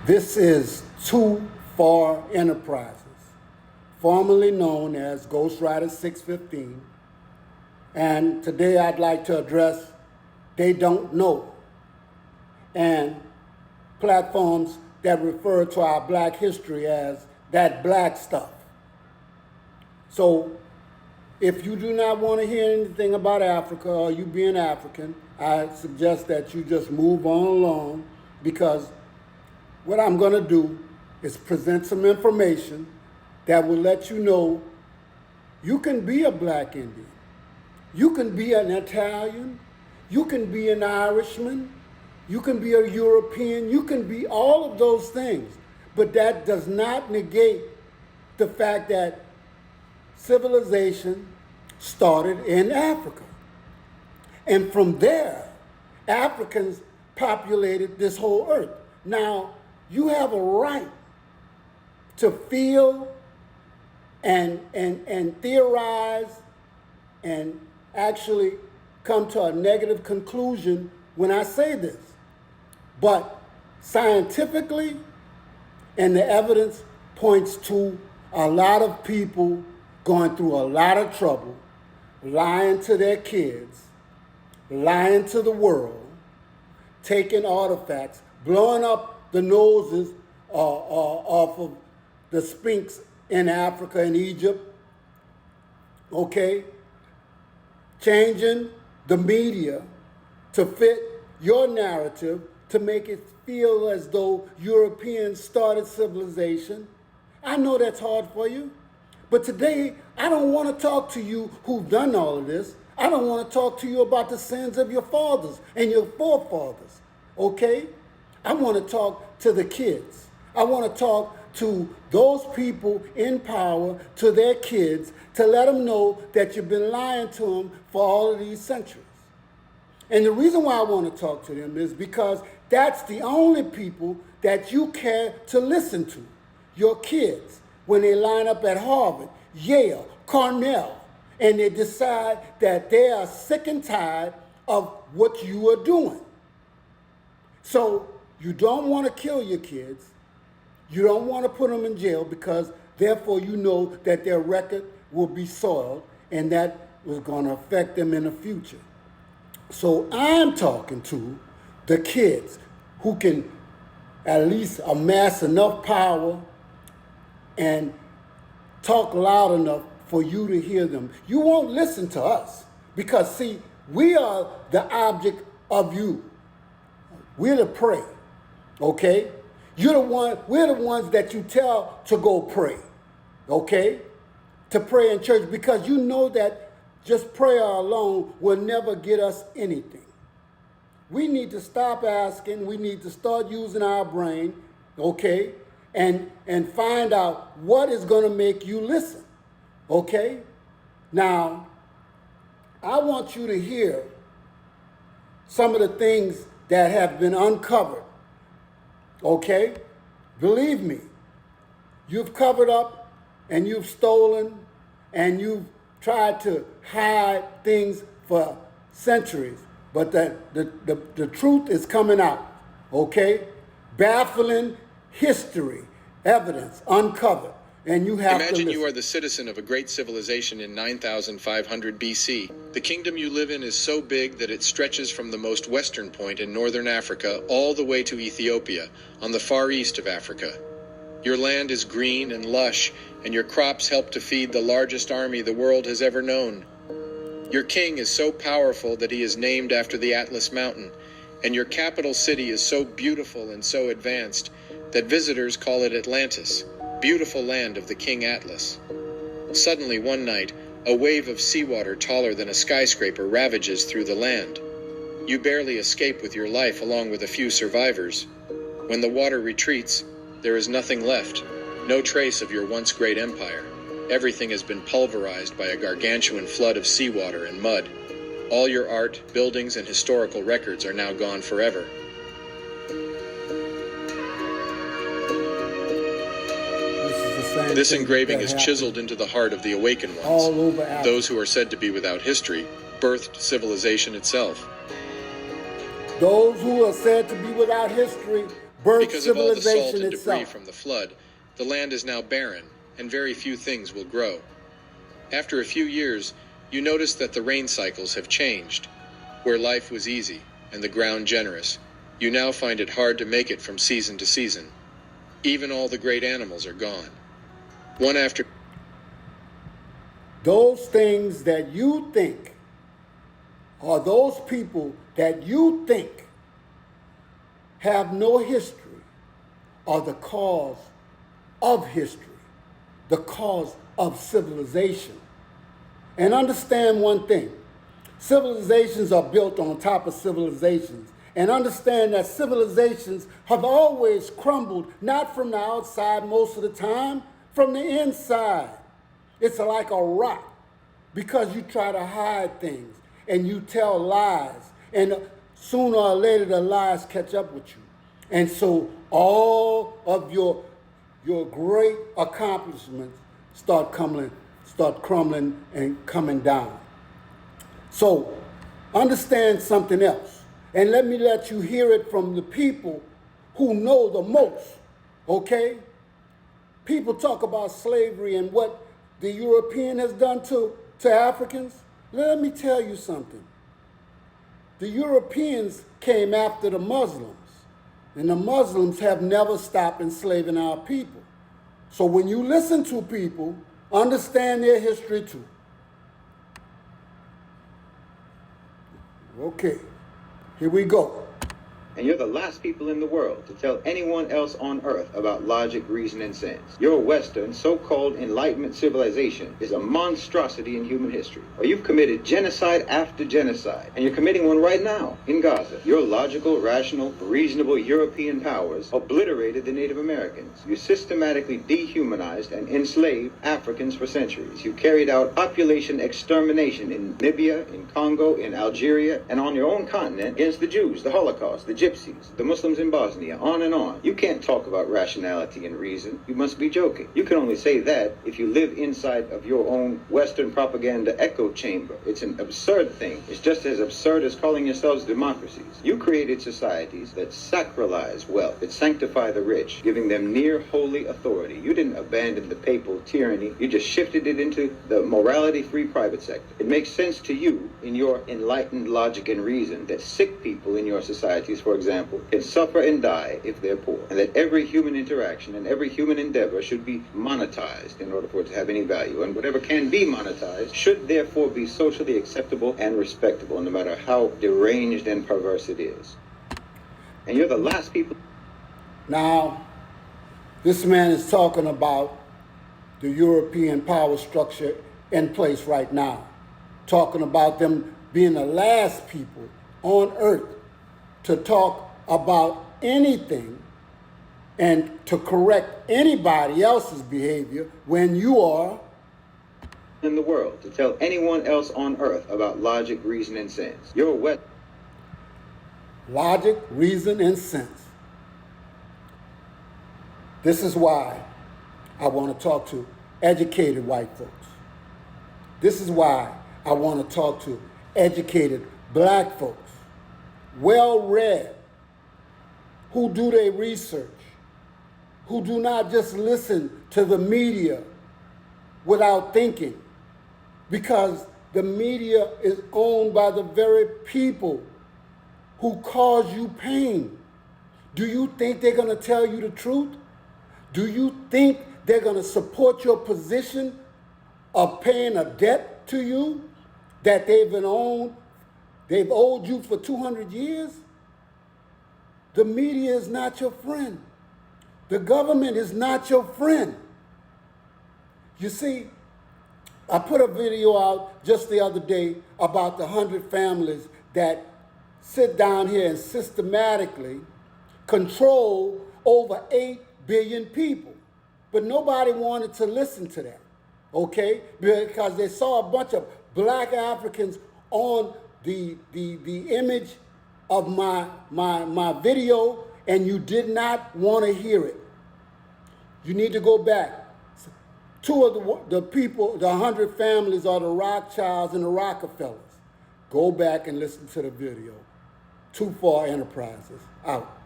This is Too Far Enterprises, formerly known as Ghost Rider 615. And today I'd like to address They Don't Know and platforms that refer to our black history as that black stuff. So if you do not want to hear anything about Africa or you being African, I suggest that you just move on along, because what I'm going to do is present some information that will let you know you can be a black Indian, you can be an Italian, you can be an Irishman, you can be a European, you can be all of those things. But that does not negate the fact that civilization started in Africa. And from there, Africans populated this whole earth. Now, you have a right to feel and theorize and actually come to a negative conclusion when I say this. But scientifically, and the evidence points to a lot of people going through a lot of trouble, lying to their kids, lying to the world, taking artifacts, blowing up the noses off of the Sphinx in Africa and Egypt, okay? Changing the media to fit your narrative to make it feel as though Europeans started civilization. I know that's hard for you, but today I don't want to talk to you who've done all of this. I don't want to talk to you about the sins of your fathers and your forefathers, okay? I want to talk to the kids. I want to talk to those people in power, to their kids, to let them know that you've been lying to them for all of these centuries. And the reason why I want to talk to them is because that's the only people that you care to listen to. Your kids, when they line up at Harvard, Yale, Cornell, and they decide that they are sick and tired of what you are doing. So you don't want to kill your kids. You don't want to put them in jail, because therefore you know that their record will be soiled and that was going to affect them in the future. So I'm talking to the kids who can at least amass enough power and talk loud enough for you to hear them. You won't listen to us because, see, we are the object of you. We're the prey, okay? We're the ones that you tell to go pray, okay? To pray in church, because you know that just prayer alone will never get us anything. We need to stop asking. We need to start using our brain, okay? And find out what is going to make you listen, okay? Now, I want you to hear some of the things that have been uncovered, okay? Believe me, you've covered up and you've stolen and you've tried to hide things for centuries, but the truth is coming out, okay? Baffling history, evidence uncovered, and you have to listen. Imagine you are the citizen of a great civilization in 9500 BC. The kingdom you live in is so big that it stretches from the most western point in northern Africa all the way to Ethiopia, on the far east of Africa. Your land is green and lush, and your crops help to feed the largest army the world has ever known. Your king is so powerful that he is named after the Atlas Mountain, and your capital city is so beautiful and so advanced that visitors call it Atlantis, beautiful land of the King Atlas. Suddenly one night, a wave of seawater taller than a skyscraper ravages through the land. You barely escape with your life along with a few survivors. When the water retreats, there is nothing left, no trace of your once great empire. Everything has been pulverized by a gargantuan flood of seawater and mud. All your art, buildings, and historical records are now gone forever. This engraving is chiseled into the heart of the awakened ones, all over Africa. Those who are said to be without history, birthed civilization itself. Those who are said to be without history birthed Because of all the salt civilization and debris itself. from the flood, the land is now barren, and very few things will grow. After a few years, you notice that the rain cycles have changed. Where life was easy and the ground generous, you now find it hard to make it from season to season. Even all the great animals are gone. One after Those things that you think, or those people that you think have no history, are the cause of history, the cause of civilization. And understand one thing, civilizations are built on top of civilizations. And understand that civilizations have always crumbled, not from the outside most of the time, from the inside. It's like a rock, because you try to hide things and you tell lies. And sooner or later, the lies catch up with you. And so all of your great accomplishments start crumbling and coming down. So understand something else. And let me let you hear it from the people who know the most, okay? People talk about slavery and what the European has done to Africans. Let me tell you something. The Europeans came after the Muslims, and the Muslims have never stopped enslaving our people. So when you listen to people, understand their history too. Okay, here we go. And you're the last people in the world to tell anyone else on earth about logic, reason, and sense. Your Western so-called Enlightenment civilization is a monstrosity in human history. Or you've committed genocide after genocide, and you're committing one right now in Gaza. Your logical, rational, reasonable European powers obliterated the Native Americans. You systematically dehumanized and enslaved Africans for centuries. You carried out population extermination in Libya, in Congo, in Algeria, and on your own continent against the Jews, the Holocaust, the Gypsies, the Muslims in Bosnia, on and on. You can't talk about rationality and reason. You must be joking. You can only say that if you live inside of your own Western propaganda echo chamber. It's an absurd thing. It's just as absurd as calling yourselves democracies. You created societies that sacralize wealth, that sanctify the rich, giving them near holy authority. You didn't abandon the papal tyranny. You just shifted it into the morality-free private sector. It makes sense to you, in your enlightened logic and reason, that sick people in your societies, for example, can suffer and die if they're poor, and that every human interaction and every human endeavor should be monetized in order for it to have any value, and whatever can be monetized should therefore be socially acceptable and respectable, no matter how deranged and perverse it is. And you're the last people. Now, this man is talking about the European power structure in place right now, talking about them being the last people on earth to talk about anything and to correct anybody else's behavior when you are in the world to tell anyone else on earth about logic, reason, and sense. You're wet. Logic, reason, and sense. This is why I want to talk to educated white folks. This is why I want to talk to educated black folks, well-read, who do their research, who do not just listen to the media without thinking, because the media is owned by the very people who cause you pain. Do you think they're going to tell you the truth? Do you think they're going to support your position of paying a debt to you that they've owed you for 200 years? The media is not your friend. The government is not your friend. You see, I put a video out just the other day about the 100 families that sit down here and systematically control over 8 billion people. But nobody wanted to listen to that, okay? Because they saw a bunch of black Africans on the image of my video, and you did not want to hear it. You need to go back. Two of the people, the 100 families, are the Rothschilds and the Rockefellers. Go back and listen to the video. Too Far Enterprises. Out.